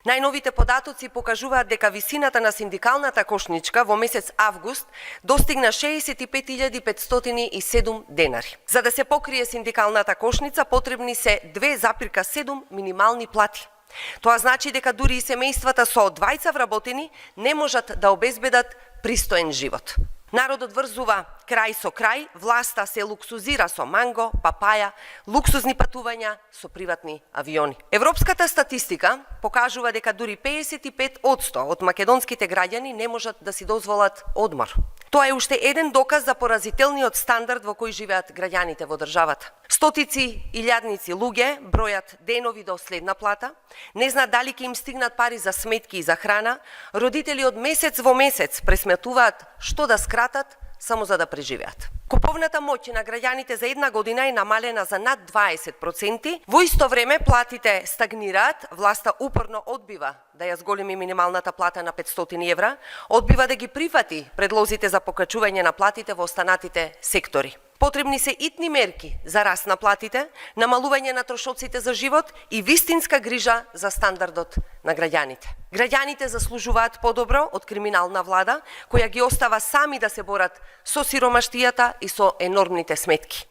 Најновите податоци покажуваат дека висината на синдикалната кошничка во месец август достигна 65.507 денари. За да се покрие синдикалната кошница потребни се 2,7 минимални плати. Тоа значи дека дури и семејствата со двајца вработени не можат да обезбедат пристоен живот. Народот врзува крај со крај, власта се луксузира со манго, папаја, луксузни патувања со приватни авиони. Европската статистика покажува дека дури 55% од македонските граѓани не можат да си дозволат одмор. Тоа е уште еден доказ за поразителниот стандард во кој живеат граѓаните во државата. Стотици илјадници луѓе бројат денови до следна плата, не знаат дали ќе им стигнат пари за сметки и за храна, родители од месец во месец пресметуваат што да скратат само за да преживеат. Куповната моќ на граѓаните за една година е намалена за над 20%, во исто време платите стагнираат, власта упорно одбива да ја зголеми минималната плата на 500 евра, одбива да ги прифати предлозите за покачување на платите во останатите сектори. Потребни се итни мерки за раст на платите, намалување на трошоците за живот и вистинска грижа за стандардот на граѓаните. Граѓаните заслужуваат подобро од криминална влада, која ги остава сами да се борат со сиромаштијата и со енормните сметки.